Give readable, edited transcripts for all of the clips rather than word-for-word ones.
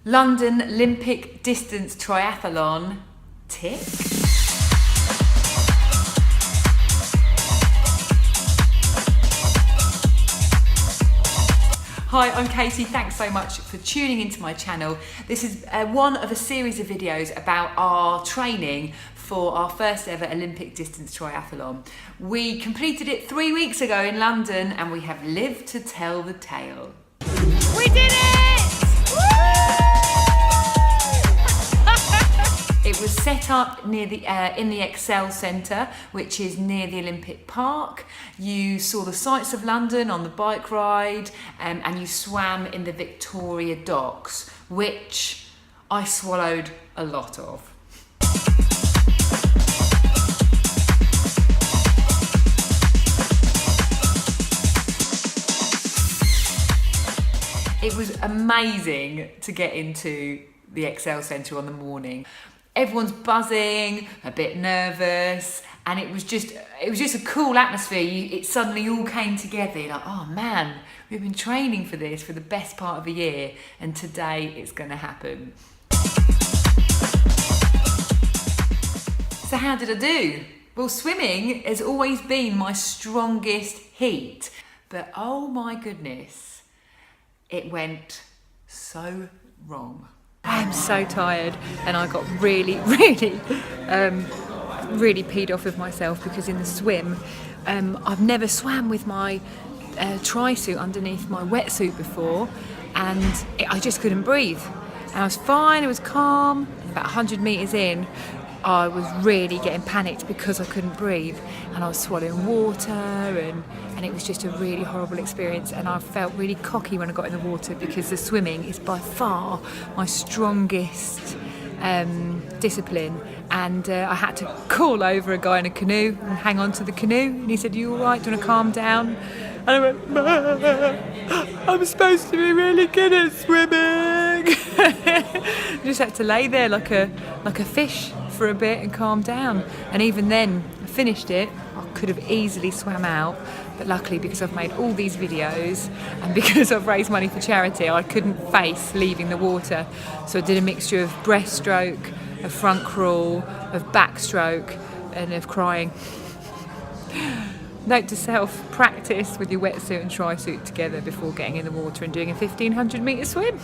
London Olympic distance triathlon, tick. Hi, I'm Katie. Thanks so much for tuning into my channel. This is one of a series of videos about our training for our first ever Olympic distance triathlon. We completed it 3 weeks ago in London and we have lived to tell the tale. We did it! Woo! It was set up near the in the Excel Centre, which is near the Olympic Park. You saw the sights of London on the bike ride, and you swam in the Victoria Docks, which I swallowed a lot of. It was amazing to get into the Excel Centre on the morning. Everyone's buzzing, a bit nervous, and it was just a cool atmosphere. It suddenly all came together. You're like, oh man, we've been training for this for the best part of a year, and today it's going to happen. So how did I do? Well, swimming has always been my strongest heat, but oh my goodness, it went so wrong. I'm so tired, and I got really peed off with myself because in the swim, I've never swam with my tri-suit underneath my wetsuit before, and I just couldn't breathe. And I was fine, it was calm, and about 100 metres in, I was really getting panicked because I couldn't breathe, and I was swallowing water, and it was just a really horrible experience. And I felt really cocky when I got in the water because the swimming is by far my strongest discipline. And I had to call over a guy in a canoe and hang on to the canoe, and he said, "Are you all right? Do you want to calm down?" And I went, "I'm supposed to be really good at swimming." I just had to lay there like a fish for a bit and calm down. And even then, I finished it. I could have easily swam out, but luckily, because I've made all these videos and because I've raised money for charity, I couldn't face leaving the water. So I did a mixture of breaststroke, of front crawl, of backstroke, and of crying. Note to self, practice with your wetsuit and tri-suit together before getting in the water and doing a 1,500 metre swim.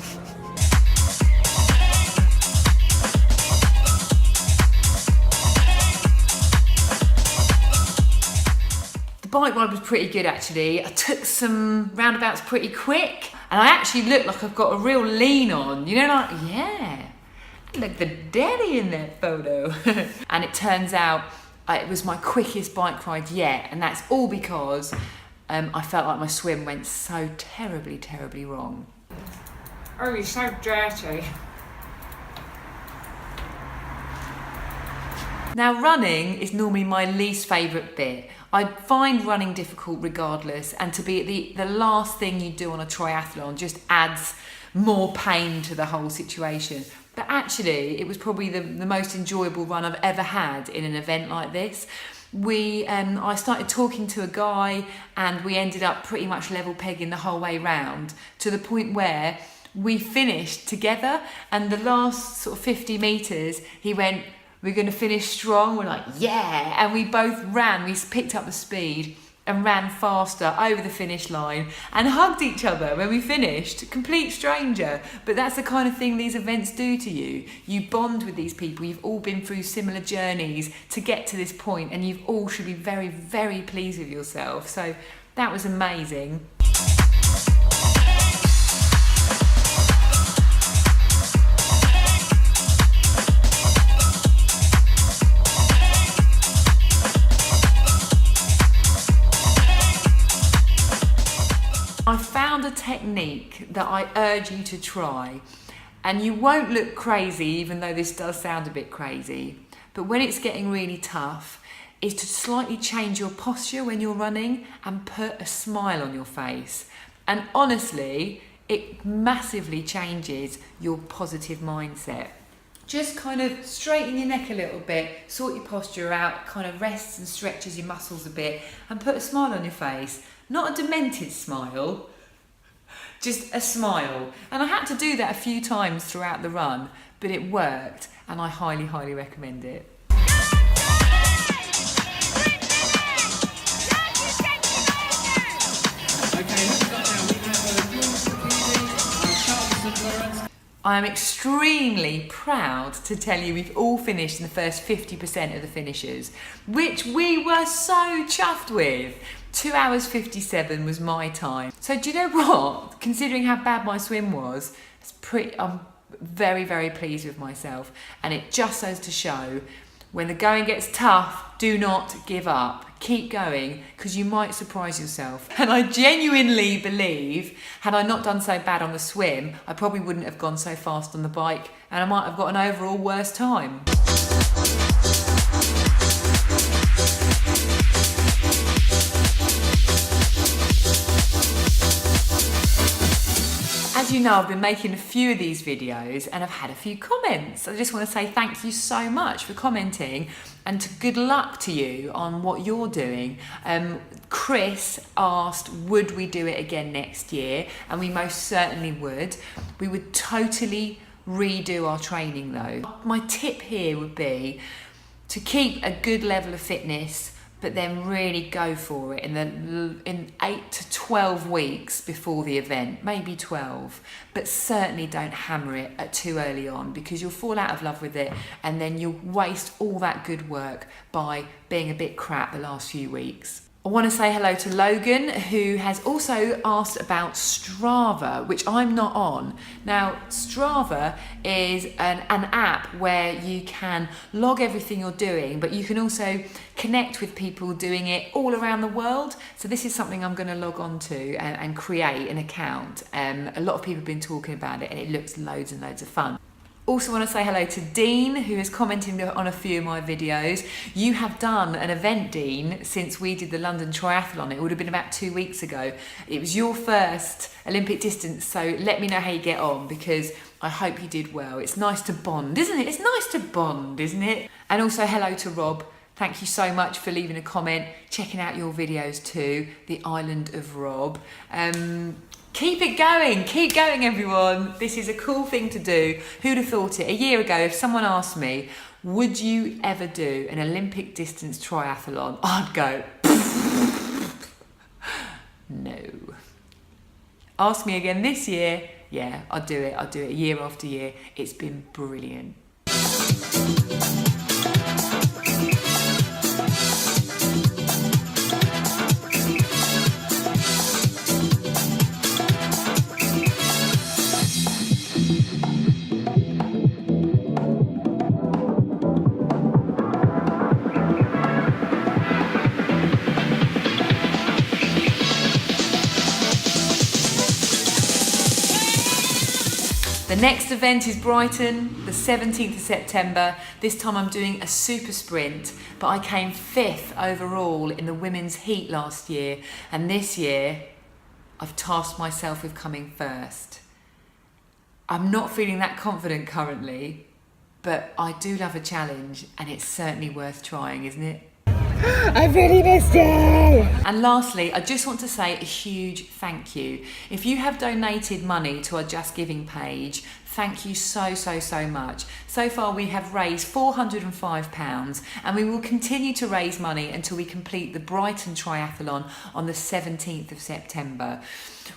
The bike ride was pretty good actually. I took some roundabouts pretty quick, and I actually look like I've got a real lean on. You know, like, yeah, I look the daddy in that photo. And it turns out it was my quickest bike ride yet, and that's all because I felt like my swim went so terribly wrong. Oh, you're so dirty. Now, running is normally my least favourite bit. I find running difficult regardless, and to be the last thing you do on a triathlon just adds more pain to the whole situation. But actually, it was probably the most enjoyable run I've ever had in an event like this. I started talking to a guy, and we ended up pretty much level pegging the whole way round, to the point where we finished together, and the last sort of 50 metres, he went, "We're going to finish strong." We're like, yeah. And we both ran, we picked up the speed and ran faster over the finish line and hugged each other when we finished. Complete stranger. But that's the kind of thing these events do to you. You bond with these people. You've all been through similar journeys to get to this point, and you all should be very pleased with yourself. So that was amazing. I found a technique that I urge you to try, and you won't look crazy, even though this does sound a bit crazy, but when it's getting really tough, is to slightly change your posture when you're running and put a smile on your face. And honestly, it massively changes your positive mindset. Just kind of straighten your neck a little bit, sort your posture out, kind of rests and stretches your muscles a bit, and put a smile on your face. Not a demented smile, Just a smile. And I had to do that a few times throughout the run, but it worked, and I highly, highly recommend it. I am extremely proud to tell you we've all finished in the first 50% of the finishers, which we were so chuffed with. 2 hours 57 was my time. So do you know what? Considering how bad my swim was, I'm very, very pleased with myself. And it just goes to show, when the going gets tough, do not give up. Keep going, because you might surprise yourself. And I genuinely believe, had I not done so bad on the swim, I probably wouldn't have gone so fast on the bike, and I might have got an overall worse time. As you know, I've been making a few of these videos and I've had a few comments. I just want to say thank you so much for commenting, and good luck to you on what you're doing. Chris asked, would we do it again next year? And we most certainly would. We would totally redo our training though. My tip here would be to keep a good level of fitness, but then really go for it in 8 to 12 weeks before the event, maybe 12, but certainly don't hammer it at too early on, because you'll fall out of love with it and then you'll waste all that good work by being a bit crap the last few weeks. I want to say hello to Logan, who has also asked about Strava, which I'm not on. Now, Strava is an app where you can log everything you're doing, but you can also connect with people doing it all around the world. So this is something I'm going to log on to and create an account. A lot of people have been talking about it, and it looks loads and loads of fun. Also want to say hello to Dean, who has commented on a few of my videos. You have done an event, Dean, since we did the London Triathlon. It would have been about 2 weeks ago. It was your first Olympic distance, so let me know how you get on, because I hope you did well. It's nice to bond, isn't it? It's nice to bond, isn't it? And also hello to Rob. Thank you so much for leaving a comment, checking out your videos too, The Island of Rob. Keep it going everyone. This is a cool thing to do. Who'd have thought it? A year ago, if someone asked me, would you ever do an Olympic distance triathlon? I'd go, no. Ask me again this year, yeah, I'd do it year after year. It's been brilliant. The next event is Brighton, the 17th of September. This time I'm doing a super sprint, but I came 5th overall in the women's heat last year, and this year I've tasked myself with coming first. I'm not feeling that confident currently, but I do love a challenge, and it's certainly worth trying, isn't it? I really missed you! And lastly, I just want to say a huge thank you. If you have donated money to our Just Giving page, thank you so much. So far we have raised £405, and we will continue to raise money until we complete the Brighton Triathlon on the 17th of September.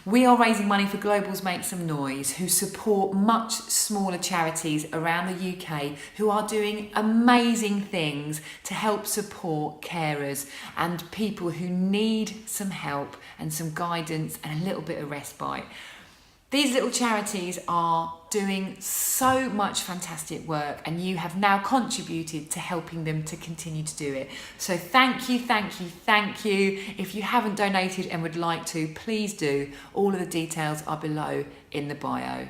We are raising money for Global's Make Some Noise, who support much smaller charities around the UK who are doing amazing things to help support carers and people who need some help and some guidance and a little bit of respite. These little charities are doing so much fantastic work, and you have now contributed to helping them to continue to do it. So thank you. If you haven't donated and would like to, please do. All of the details are below in the bio.